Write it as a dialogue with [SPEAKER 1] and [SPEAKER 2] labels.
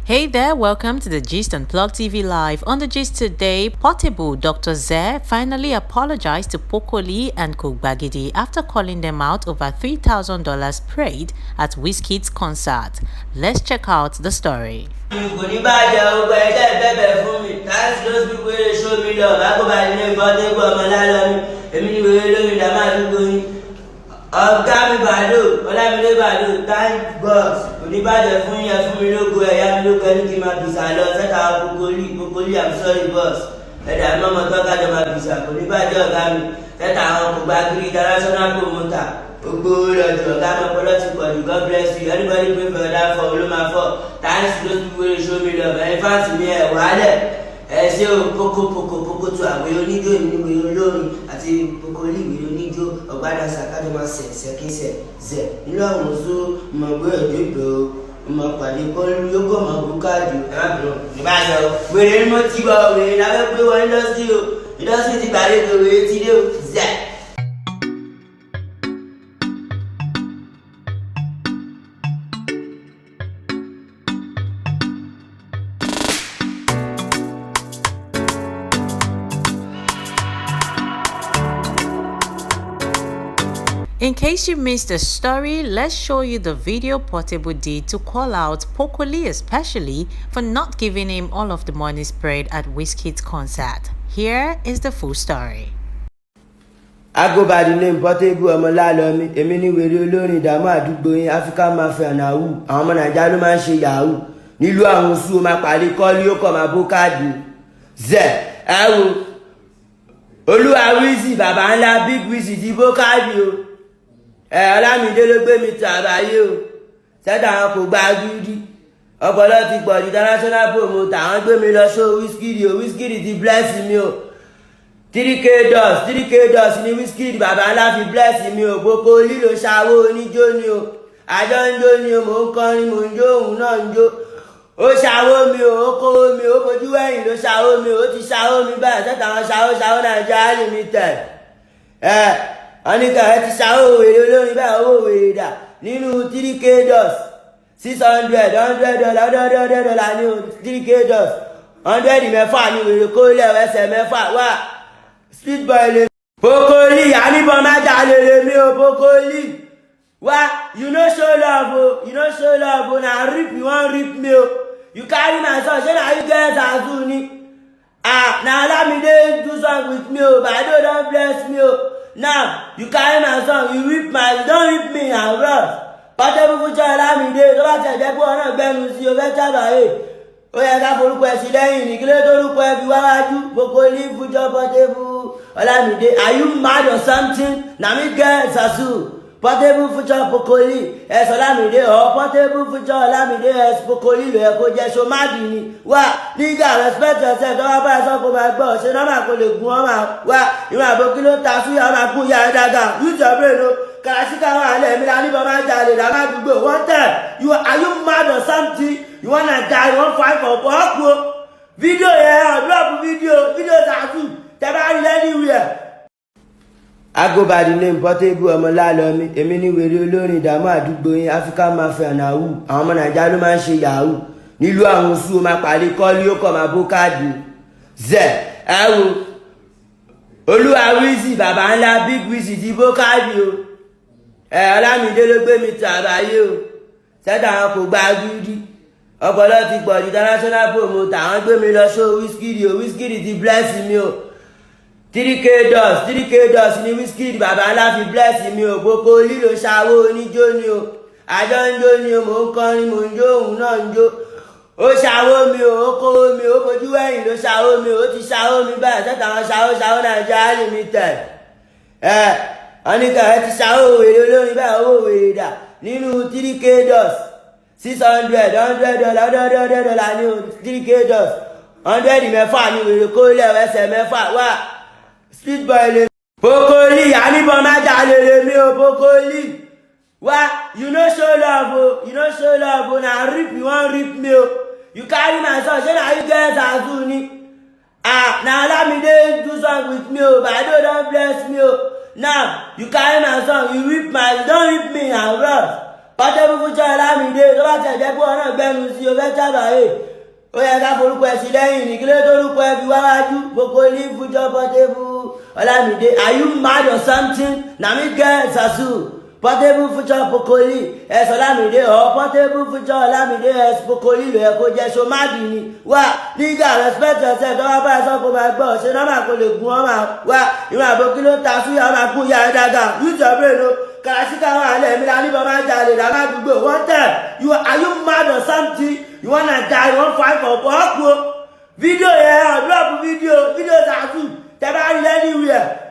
[SPEAKER 1] Hey there, welcome to the Gist on Plug TV Live. On the Gist today, Portable Dr. Zeh finally apologized to Pocolee and Kogbagidi after calling them out over $3,000 paid at Wizkid's concert. Let's check out the story.
[SPEAKER 2] Ọ̀gá mi bàdó ọlámilé bàdó thank God oníbàjẹ́ fún yẹn fún mi lógo ẹ̀yà mi lógo ẹni kí n máa bìsà lọ sẹ́ta Pocolee I'm sorry boss ẹ̀dà mọ́mọ́ tọ́kájọ máa bìsà oníbàjẹ́ ọ̀gá mi sẹ́ta àwọn Kogbagidi international promoter gbogbo lọ́jọ́ ọ̀gá mi ọpọlọ ti pọ̀ jù God bless you anybody pray for that for olómàfọ́ thanks to those people wey show me love ẹ̀yin fáǹsì mi ẹ̀ wálẹ̀ ẹ ṣe o poko tó àwẹ oníjó ìníwé olórin àti Pocolee ìwé oníjó ọgbádà sàkájọ máa ṣẹkíṣẹ zẹ nínú àwọn oṣù mọgbẹ ẹdẹgbẹ o ọmọ pàdé kọlu yókò mọ bùkádì ẹrábìnrin ìbáyọ wèrè ni mo ti bọ wèrè lábẹ pé wọn indọsítì ti gbàlejò wèrè ti dé o zẹ.
[SPEAKER 1] In case you missed the story, let's show you the video Portable did to call out Pocolee especially for not giving him all of the money spread at Wizkid's concert. Here is the full story.
[SPEAKER 2] I go by the name Portable Ọmọlálọmí, èmi ni wèrè olórin ìdààmú àdúgbò yín African Mafia Nahu, àwọn ọmọ Nàìjíríà ló máa ń ṣe yahoo. Nílùú àwọn oṣù máa pàdé kọ́lí ó kọ̀ máa bó káàdì. Zẹ̀ ẹ wo olúwa Wizzy bàbá ńlá Big Wizzy ti bó káàdì o. Ọlámídé ló gbé mi tà àbáyé o sẹ́tà àwọn Kogbagidi ọpọlọ ti pọ̀ di international promoter àwọn gbé mi lọ show Wizkid ti bless mi o 3k dollars ni Wizkid bàbá ńlá fi bless mi o Pocolee ló ṣàwó oníjó ni o àjọ ń jó ni o mò ń kọrin mò ń jó òun náà ń jó ó ṣàwó mi o ó kówó mi ó fojú ẹ̀yìn ló ṣàwó mi o ó ti ṣàwó mi báyìí sẹ́tà àwọn ṣàwó Nàìjíríà limited Anika ti ṣàwó wèrè olórin báyìí owó wèrè dà nínú 3k dollars $600 $100 ní 3k dollars 100 mẹ́fà ní wèrè kó lẹ̀ ẹsẹ̀ mẹ́fà wá street boy lè. Pocolee àníbọn má jalè lè mi o Pocolee wá you no show love o na rip you wan rip me o you carry my son ṣé na you get azul ni na Olamide do song with me o Bado don bless me o. Now, you carry my song, you don't rip me and run. Portable future Olamide, tó bá tẹ̀ jẹ́ pé ọ̀nà gbẹ́nu sí o fẹ́ ṣàbàyè. Ó yẹ ká forúkọ ẹ̀ sí lẹ́yìn ní kílé tó rúkọ ẹ̀ fi wáwájú. Pocolee future Portable Olamide. Are you mad or something? Na me get Sasu. Portable future Pocolee S Olamide or Portable future Olamide S Pocolee ló yẹ kó jẹ́ so má dì ní. Wá nígbà respect yourself tó wá bá ẹ sọ kó máa gbọ́ ṣe náà máa kó lè gun ọmọ wá ìwọ̀n àbókí ló ta súyà máa kún ìyá ẹ dáadáa use your brain o kàràṣíkà wà lẹ̀ mí lánìí bọ́ máa jalè dá máa dùgbò one time are you mad or something you wanna die you wan fight for ọkọ fídíò yẹn drop fídíò ṣàtú tẹ bá rí anywhere. I go by the name Portable Ọmọlálọmí, èmi ni wèrè olórin ìdààmú àdúgbò yín African Mafia Nahu, àwọn ọmọ Nàìjíríà ló máa ń ṣe yahoo. Nílùú àwọn oṣù máa pàdé kọ́lí ó kọ̀ máa bó káàdì. Zẹ̀ ẹ wo olúwa Wizzy bàbá ńlá Big Wizzy ti bó káàdì o. Ọlámídé ló gbé mi tà àbáyé o sẹ́tà àwọn Kogbagidi ọpọlọ ti pọ̀ di international promoter àwọn gbé mi lọ show Wizkid ti bless mi o 3k dollars ni Wizkid bàbá ńlá fi bless mi o Pocolee ló ṣàwó oníjó ni o àjọ ń jó ni o mò ń kọrin mò ń jó òun náà ń jó ó ṣàwó mi o ó kówó mi ó fojú ẹ̀yìn ló ṣàwó mi o ó ti ṣàwó mi báyìí sẹ́tà àwọn ṣàwó Nàìjíríà limited Anika ti ṣàwó wèrè olórin báyìí owó wèrè dà nínú 3k dollars $600 $100 ní 3k dollars 100 mẹ́fà ní wèrè kó lẹ̀ ẹsẹ̀ mẹ́fà wá street boy lè. Pocolee àníbọn má jalè lè mi o Pocolee wá you no show love o na rip you wan rip me o you carry my son ṣé na you get azul ni na Olamide do song with me o Bado don bless me o now you carry my song you don't rip me and run Portable future Olamide tó bá tẹ̀ jẹ́ pé wọn náà gbẹ́nu sí o fẹ́ ṣàlàyé ó yẹ ká forúkọ ẹ̀ sí lẹ́yìn ní kí ló tó orúkọ ẹ̀ fi wá wájú Pocolee future Portable Olamide. Are you mad or something? Na me get Sasu. Portable future Pocolee S Olamide or Portable future Olamide S Pocolee ló yẹ kó jẹ́ so má dì ní. Wá nígbà respect yourself tó bá bá ẹ sọ kó máa gbọ́ ṣe náà máa kó lè gun ọmọ wá ìwọ̀n àbò kí ló ta súyà máa kú ìyá ẹ dáadáa use your brain o. Kàràsíkà wà lẹ̀ mí lálẹ́ bọ́ máa jalè dá máa dùgbò one time are you mad or something? You wanna die, you want fight for work? Video, yeah, drop video, Sasu. Tẹ́ bá rí anywhere.